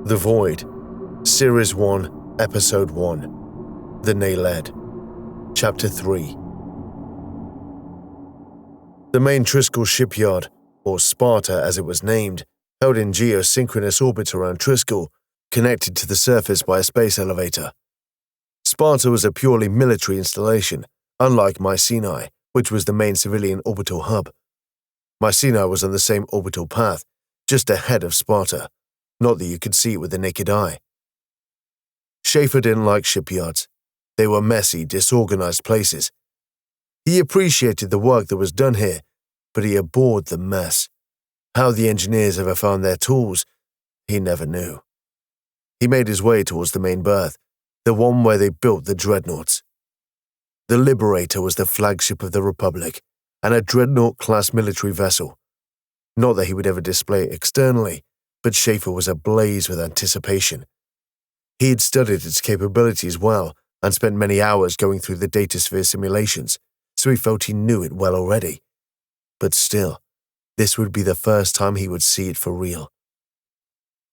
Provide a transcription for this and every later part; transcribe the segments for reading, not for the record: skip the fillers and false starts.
The Void, Series 1, Episode 1, The Naled, Chapter 3. The main Triskel shipyard, or Sparta as it was named, held in geosynchronous orbit around Triskel, connected to the surface by a space elevator. Sparta was a purely military installation, unlike Mycenae, which was the main civilian orbital hub. Mycenae was on the same orbital path, just ahead of Sparta, not that you could see it with the naked eye. Schafer didn't like shipyards. They were messy, disorganized places. He appreciated the work that was done here, but he abhorred the mess. How the engineers ever found their tools, he never knew. He made his way towards the main berth, the one where they built the dreadnoughts. The Liberator was the flagship of the Republic, and a dreadnought-class military vessel. Not that he would ever display it externally, but Schafer was ablaze with anticipation. He had studied its capabilities well and spent many hours going through the datasphere simulations, so he felt he knew it well already. But still, this would be the first time he would see it for real.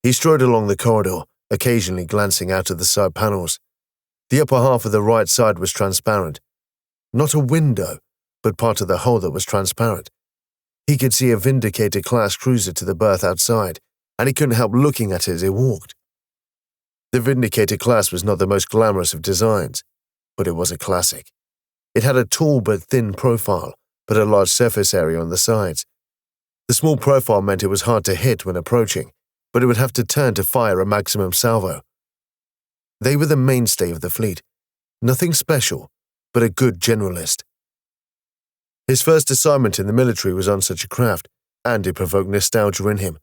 He strode along the corridor, occasionally glancing out of the side panels. The upper half of the right side was transparent. Not a window, but part of the hull that was transparent. He could see a Vindicator-class cruiser to the berth outside, and he couldn't help looking at it as he walked. The Vindicator-class was not the most glamorous of designs, but it was a classic. It had a tall but thin profile, but a large surface area on the sides. The small profile meant it was hard to hit when approaching, but it would have to turn to fire a maximum salvo. They were the mainstay of the fleet. Nothing special, but a good generalist. His first assignment in the military was on such a craft, and it provoked nostalgia in him.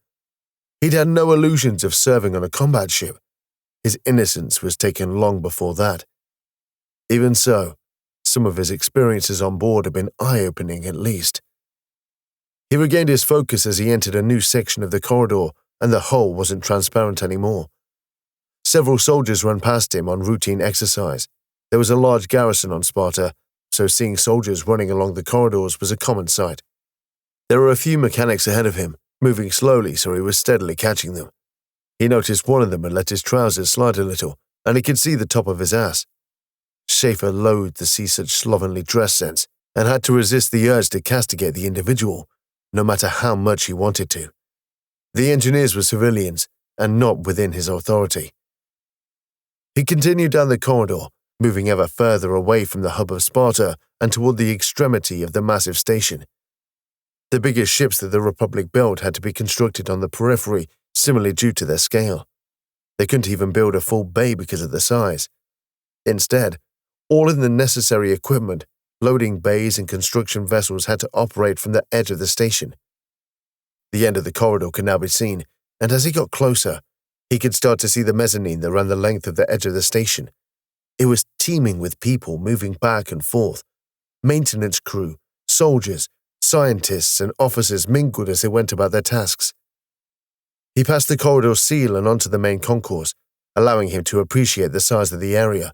He'd had no illusions of serving on a combat ship. His innocence was taken long before that. Even so, some of his experiences on board had been eye-opening at least. He regained his focus as he entered a new section of the corridor, and the hull wasn't transparent anymore. Several soldiers ran past him on routine exercise. There was a large garrison on Sparta, so seeing soldiers running along the corridors was a common sight. There were a few mechanics ahead of him, moving slowly so he was steadily catching them. He noticed one of them had let his trousers slide a little, and he could see the top of his ass. Schafer loathed to see such slovenly dress sense, and had to resist the urge to castigate the individual, no matter how much he wanted to. The engineers were civilians, and not within his authority. He continued down the corridor, moving ever further away from the hub of Sparta and toward the extremity of the massive station. The biggest ships that the Republic built had to be constructed on the periphery, similarly due to their scale. They couldn't even build a full bay because of the size. Instead, all of the necessary equipment, loading bays and construction vessels had to operate from the edge of the station. The end of the corridor could now be seen, and as he got closer, he could start to see the mezzanine that ran the length of the edge of the station. It was teeming with people moving back and forth. Maintenance crew, soldiers, scientists, and officers mingled as they went about their tasks. He passed the corridor seal and onto the main concourse, allowing him to appreciate the size of the area.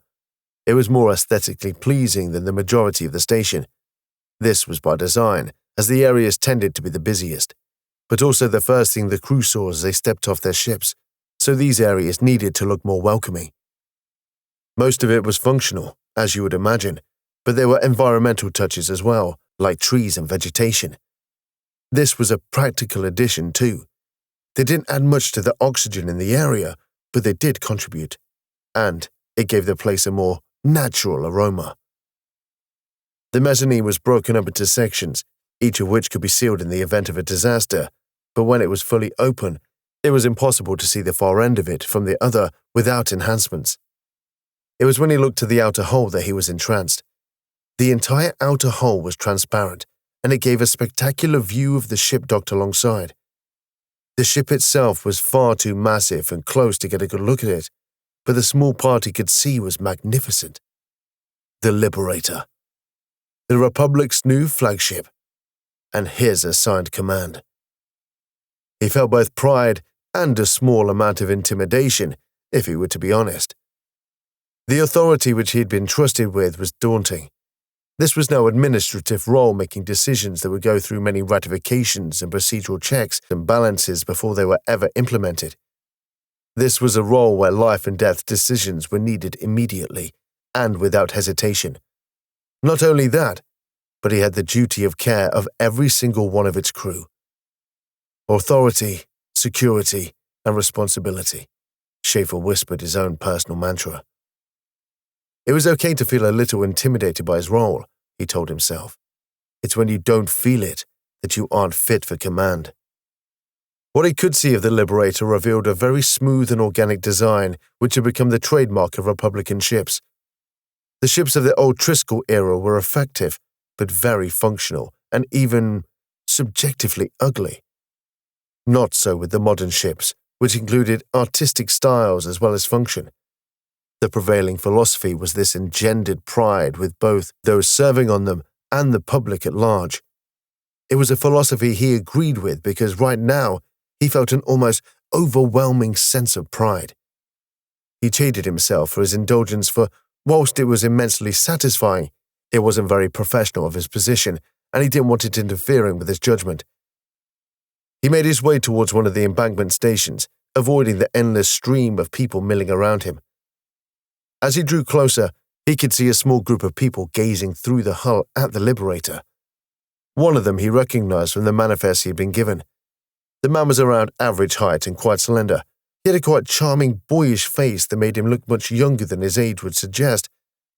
It was more aesthetically pleasing than the majority of the station. This was by design, as the areas tended to be the busiest, but also the first thing the crew saw as they stepped off their ships, so these areas needed to look more welcoming. Most of it was functional, as you would imagine, but there were environmental touches as well, like trees and vegetation. This was a practical addition too. They didn't add much to the oxygen in the area, but they did contribute, and it gave the place a more natural aroma. The mezzanine was broken up into sections, each of which could be sealed in the event of a disaster, but when it was fully open, it was impossible to see the far end of it from the other without enhancements. It was when he looked to the outer hull that he was entranced. The entire outer hull was transparent, and it gave a spectacular view of the ship docked alongside. The ship itself was far too massive and close to get a good look at it, but the small part he could see was magnificent. The Liberator. The Republic's new flagship, and his assigned command. He felt both pride and a small amount of intimidation, if he were to be honest. The authority which he had been trusted with was daunting. This was no administrative role making decisions that would go through many ratifications and procedural checks and balances before they were ever implemented. This was a role where life and death decisions were needed immediately and without hesitation. Not only that, but he had the duty of care of every single one of its crew. Authority, security, and responsibility, Schafer whispered his own personal mantra. It was okay to feel a little intimidated by his role, he told himself. It's when you don't feel it that you aren't fit for command. What he could see of the Liberator revealed a very smooth and organic design which had become the trademark of Republican ships. The ships of the old Triskel era were effective, but very functional and even subjectively ugly. Not so with the modern ships, which included artistic styles as well as function. The prevailing philosophy was this engendered pride with both those serving on them and the public at large. It was a philosophy he agreed with because right now he felt an almost overwhelming sense of pride. He cheated himself for his indulgence, for whilst it was immensely satisfying, it wasn't very professional of his position, and he didn't want it interfering with his judgment. He made his way towards one of the embankment stations, avoiding the endless stream of people milling around him. As he drew closer, he could see a small group of people gazing through the hull at the Liberator. One of them he recognized from the manifest he had been given. The man was around average height and quite slender. He had a quite charming, boyish face that made him look much younger than his age would suggest,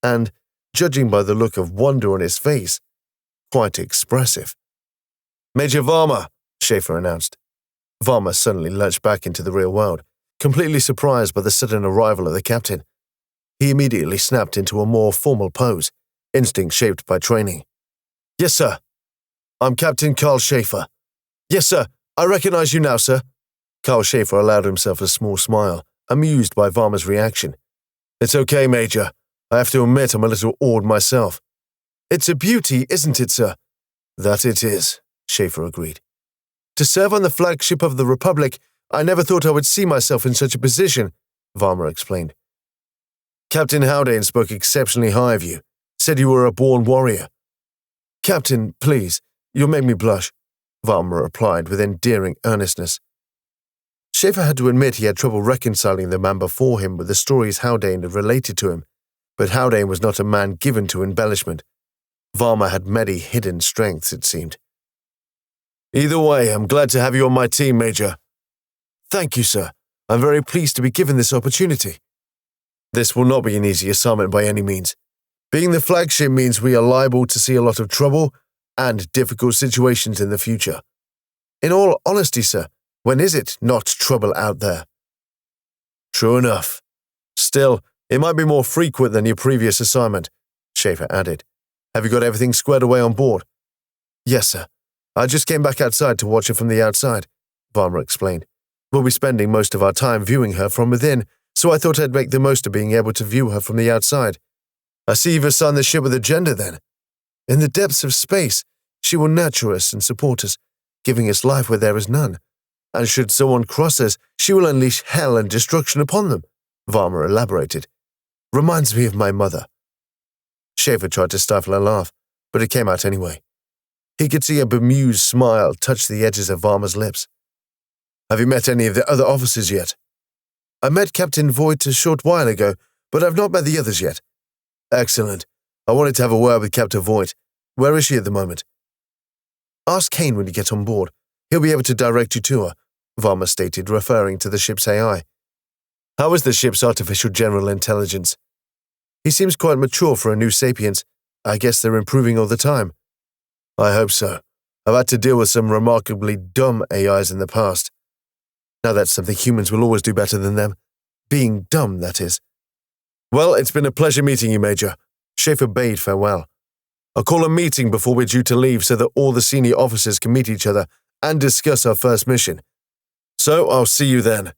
and, judging by the look of wonder on his face, quite expressive. "Major Varma," Schafer announced. Varma suddenly lurched back into the real world, completely surprised by the sudden arrival of the captain. He immediately snapped into a more formal pose, instinct shaped by training. "Yes, sir. I'm Captain Carl Schafer. Yes, sir. I recognize you now, sir." Carl Schafer allowed himself a small smile, amused by Varma's reaction. "It's okay, Major. I have to admit I'm a little awed myself." "It's a beauty, isn't it, sir?" "That it is," Schafer agreed. "To serve on the flagship of the Republic, I never thought I would see myself in such a position," Varma explained. "Captain Haldane spoke exceptionally high of you, said you were a born warrior." "Captain, please, you'll make me blush," Varma replied with endearing earnestness. Schafer had to admit he had trouble reconciling the man before him with the stories Haldane had related to him, but Haldane was not a man given to embellishment. Varma had many hidden strengths, it seemed. "Either way, I'm glad to have you on my team, Major." "Thank you, sir. I'm very pleased to be given this opportunity." "This will not be an easy assignment by any means. Being the flagship means we are liable to see a lot of trouble and difficult situations in the future. In all honesty, sir, when is it not trouble out there?" "True enough. Still, it might be more frequent than your previous assignment," Schafer added. "Have you got everything squared away on board?" "Yes, sir. I just came back outside to watch her from the outside," Varma explained. "We'll be spending most of our time viewing her from within, so I thought I'd make the most of being able to view her from the outside. I see you've assigned the ship with a gender, then. In the depths of space, she will nurture us and support us, giving us life where there is none. And should someone cross us, she will unleash hell and destruction upon them," Varma elaborated. "Reminds me of my mother." Schafer tried to stifle a laugh, but it came out anyway. He could see a bemused smile touch the edges of Varma's lips. "Have you met any of the other officers yet?" "I met Captain Voigt a short while ago, but I've not met the others yet." "Excellent. I wanted to have a word with Captain Voigt. Where is she at the moment?" "Ask Kane when you get on board. He'll be able to direct you to her," Varma stated, referring to the ship's AI. "How is the ship's artificial general intelligence?" "He seems quite mature for a new sapiens. I guess they're improving all the time." "I hope so. I've had to deal with some remarkably dumb AIs in the past. Now that's something humans will always do better than them. Being dumb, that is." "Well, it's been a pleasure meeting you, Major." Schafer bade farewell. "I'll call a meeting before we're due to leave so that all the senior officers can meet each other and discuss our first mission. So I'll see you then."